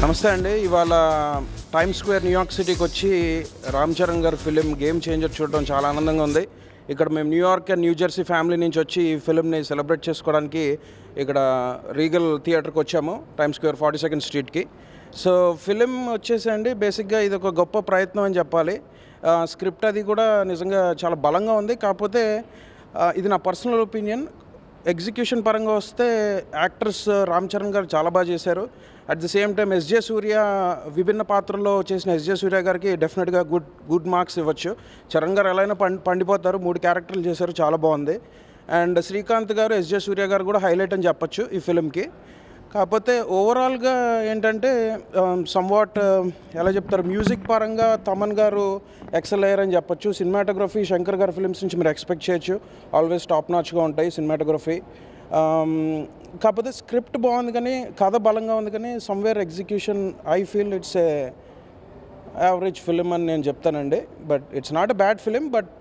నమస్తే అండి. ఇవాళ టైమ్ స్క్వేర్ న్యూయార్క్ సిటీకి వచ్చి రామ్ చరణ్ గారి ఫిలిం గేమ్ చేంజర్ చూడడం చాలా ఆనందంగా ఉంది. ఇక్కడ మేము న్యూయార్క్ అండ్ న్యూజెర్సీ ఫ్యామిలీ నుంచి వచ్చి ఈ ఫిలింని సెలబ్రేట్ చేసుకోవడానికి ఇక్కడ రీగల్ థియేటర్కి వచ్చాము, టైమ్ స్క్వేర్ 42nd స్ట్రీట్కి. సో ఫిలిం వచ్చేసి అండి బేసిక్గా ఇది ఒక గొప్ప ప్రయత్నం అని చెప్పాలి. స్క్రిప్ట్ అది కూడా నిజంగా చాలా బలంగా ఉంది. కాకపోతే ఇది నా పర్సనల్ ఒపీనియన్. ఎగ్జిక్యూషన్ పరంగా వస్తే యాక్టర్స్ రామ్ చరణ్ గారు చాలా బాగా చేశారు. At the same time SJ Surya విభిన్న పాత్రల్లో చేసిన ఎస్జే సూర్య గారికి డెఫినెట్గా గుడ్ మార్క్స్ ఇవ్వచ్చు. చరణ్ గారు ఎలా అయినా పండిపోతారు. 3 క్యారెక్టర్లు చేశారు, చాలా బాగుంది. అండ్ శ్రీకాంత్ గారు, ఎస్జే సూర్య గారు కూడా హైలైట్ అని చెప్పచ్చు ఈ ఫిలింకి. కాకపోతే ఓవరాల్గా ఏంటంటే సమ్వాట్ ఎలా చెప్తారు, మ్యూజిక్ పరంగా తమన్ గారు ఎక్సెల్ అయ్యారని చెప్పచ్చు. సినిమాటోగ్రఫీ శంకర్ గారి ఫిలిమ్స్ నుంచి మీరు ఎక్స్పెక్ట్ చేయొచ్చు, ఆల్వేస్ టాప్ నాచ్గా ఉంటాయి సినిమాటోగ్రఫీ. కాకపోతే స్క్రిప్ట్ బాగుంది కానీ కథ బలంగా ఉంది, కానీ somewhere execution I feel it's a average film అని నేను చెప్తానండి. But it's not a bad film, but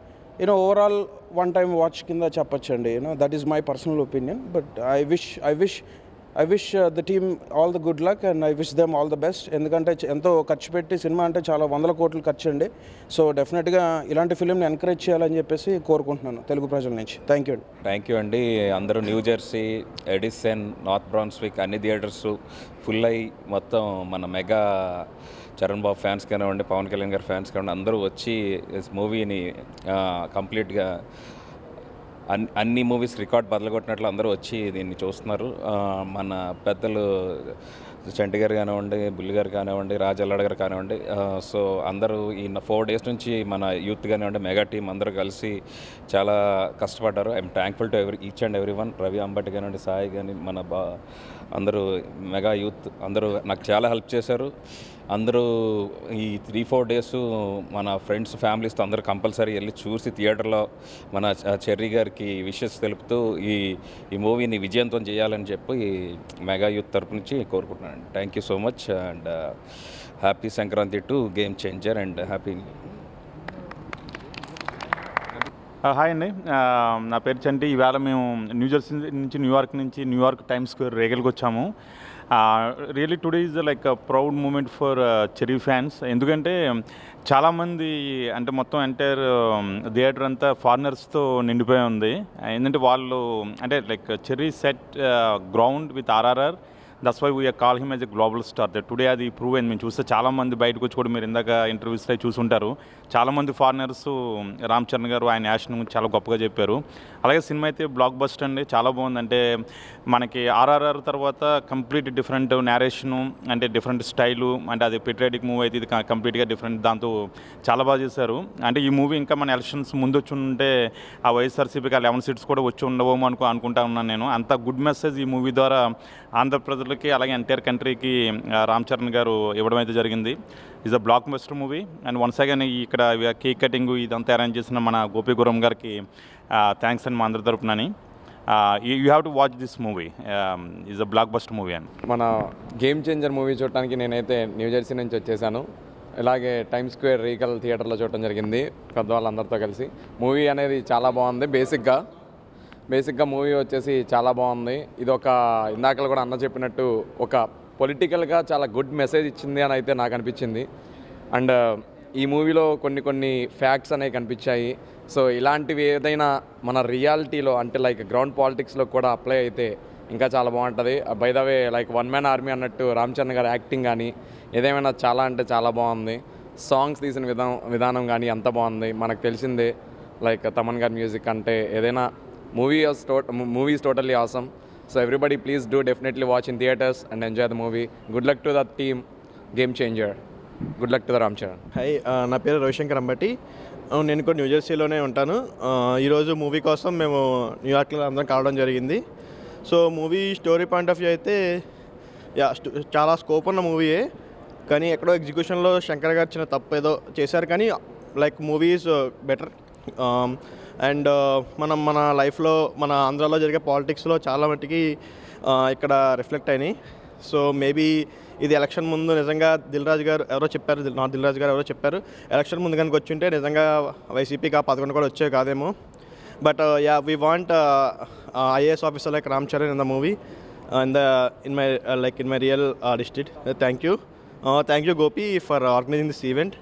overall one time watch కింద చెప్పచ్చండి. That is my personal opinion. But I wish the team all the good luck and I wish them all the best. ఎందుకంటే ఎంతో ఖర్చు పెట్టి cinema అంటే చాలా 100 కోట్లు ఖర్చు అండి. సో డెఫినెట్గా ఇలాంటి ఫిలింని ఎంకరేజ్ చేయాలని చెప్పేసి కోరుకుంటున్నాను తెలుగు ప్రజల నుంచి. థ్యాంక్ యూ అండి. అందరూ న్యూ జెర్సీ, ఎడిసన్, నార్త్ బ్రాన్స్విక్ అన్ని థియేటర్స్ ఫుల్ అయ్యి మొత్తం మన మెగా చరణ్ బాబు ఫ్యాన్స్ కానివ్వండి, పవన్ కళ్యాణ్ గారి ఫ్యాన్స్ కానివ్వండి, అందరూ వచ్చి మూవీని కంప్లీట్గా అన్ని మూవీస్ రికార్డ్ బదలగొట్టినట్లు అందరూ వచ్చి దీన్ని చూస్తున్నారు. మన పెద్దలు చంటి గారు కానివ్వండి, బుల్లి గారు కానివ్వండి, రాజల్లాడ్ గారు కానివ్వండి, సో అందరూ ఈ 4 days నుంచి మన యూత్ కానివ్వండి, మెగా టీం అందరూ కలిసి చాలా కష్టపడ్డారు. I'm thankful to each and every one. Ravi Ambati కానివ్వండి, సాయి కానీ అందరూ మెగా యూత్ అందరూ నాకు చాలా హెల్ప్ చేశారు. అందరూ ఈ 3-4 days మన ఫ్రెండ్స్, ఫ్యామిలీస్తో అందరూ కంపల్సరీ వెళ్ళి చూసి థియేటర్లో మన చెర్రీ గారికి విషెస్ తెలుపుతూ ఈ మూవీని విజయవంతం చేయాలని చెప్పి మెగా యూత్ తరపు నుంచి కోరుకుంటున్నాను. Thank you so much and happy Sankranti to game changer and happy. Hi అండి, నా పేరు చంటి. ఈవేళ మేము న్యూజెర్సీ నుంచి న్యూయార్క్ టైమ్ స్క్వేర్ రేగల్కి వచ్చాము. Really today is like proud moment for Cherry fans. ఎందుకంటే చాలామంది అంటే మొత్తం ఎంటైర్ థియేటర్ అంతా ఫారినర్స్తో నిండిపోయి ఉంది. ఎందుకంటే వాళ్ళు అంటే like Cherry set ground with RRR. That's why we are call him as a global star. Today అది ప్రూవ్ అయింది. మేము చూస్తే చాలామంది బయటకు వచ్చి కూడా మీరు ఇందాక ఇంటర్వ్యూస్లో చూసుంటారు, చాలామంది ఫారినర్స్ రామ్ చరణ్ గారు ఆయన యాక్షన్ చాలా గొప్పగా చెప్పారు. అలాగే సినిమా అయితే బ్లాక్ బస్టర్ అండి, చాలా బాగుంది. అంటే మనకి ఆర్ఆర్ఆర్ తర్వాత కంప్లీట్ డిఫరెంట్ నేరేషను, అంటే డిఫరెంట్ స్టైలు, అంటే అది పెట్రియాటిక్ మూవీ అయితే ఇది కంప్లీట్గా డిఫరెంట్, దాంతో చాలా బాగా చేశారు. అంటే ఈ మూవీ ఇంకా మన ఎలక్షన్స్ ముందు వచ్చి ఉంటే ఆ వైఎస్ఆర్సీపీకి 11 seats కూడా వచ్చి ఉండవేమో అనుకుంటా ఉన్నాను నేను. అంత గుడ్ మెసేజ్ ఈ మూవీ ద్వారా ఆంధ్రప్రజలకి అలాగే ఎంటైర్ కంట్రీకి రామ్ చరణ్ గారు ఇవ్వడం అయితే జరిగింది. Is a blockbuster movie. And once again ఇక్కడ కేక్ కటింగ్ ఇదంతా అరేంజ్ చేసిన మన గోపి గురం గారికి థ్యాంక్స్ అండి మా అందరి తరపునని. You have to watch this movie, is a blockbuster movie అండి. మన గేమ్ చేంజర్ మూవీ చూడటానికి నేనైతే న్యూజెర్సీ నుంచి వచ్చేసాను. ఇలాగే టైమ్ స్క్వేర్ రీగల్ థియేటర్లో చూడటం జరిగింది పెద్దవాళ్ళందరితో కలిసి. మూవీ అనేది చాలా బాగుంది. బేసిక్గా మూవీ వచ్చేసి చాలా బాగుంది. ఇది ఒక ఇందాకలు కూడా అన్న చెప్పినట్టు ఒక పొలిటికల్గా చాలా గుడ్ మెసేజ్ ఇచ్చింది అని అయితే నాకు అనిపించింది. అండ్ ఈ మూవీలో కొన్ని ఫ్యాక్ట్స్ అనేవి కనిపించాయి. సో ఇలాంటివి ఏదైనా మన రియాలిటీలో అంటే లైక్ గ్రౌండ్ పాలిటిక్స్లో కూడా అప్లై అయితే ఇంకా చాలా బాగుంటుంది. By the way like one man army అన్నట్టు రామ్ చరణ్ గారి యాక్టింగ్ కానీ ఏదేమైనా చాలా అంటే చాలా బాగుంది. సాంగ్స్ తీసిన విధానం కానీ అంత బాగుంది. మనకు తెలిసిందే లైక్ తమన్ గారి మ్యూజిక్ అంటే ఏదైనా movie is totally awesome. So everybody please do definitely watch in theaters and enjoy the movie. Good luck to the team Game Changer. Good luck to the Ram Charan. Hi, నా పేరు రవిశంకర్ అంబటి. నేను కూడా న్యూజెర్సీలోనే ఉంటాను. ఈరోజు movie కోసం మేము న్యూయార్క్లో అందరం కావడం జరిగింది. So movie story point of view అయితే చాలా స్కోప్ ఉన్న మూవీయే, కానీ ఎక్కడో ఎగ్జిక్యూషన్లో శంకర్ గారు చిన్న తప్పు ఏదో చేశారు. కానీ like movie is better. And మన లైఫ్లో మన ఆంధ్రాలో జరిగే పాలిటిక్స్లో చాలా మట్టుకి ఇక్కడ రిఫ్లెక్ట్ అయినాయి. సో మేబీ ఇది ఎలక్షన్ ముందు నిజంగా దిల్ రాజు గారు ఎవరో చెప్పారు ఎలక్షన్ ముందు కనుక వచ్చి ఉంటే నిజంగా వైసీపీకి 11 కూడా వచ్చే కాదేమో. But we want IAS officer like Ram Charan in the movie in my real district. Thank you. Thank you Gopi for organising this event.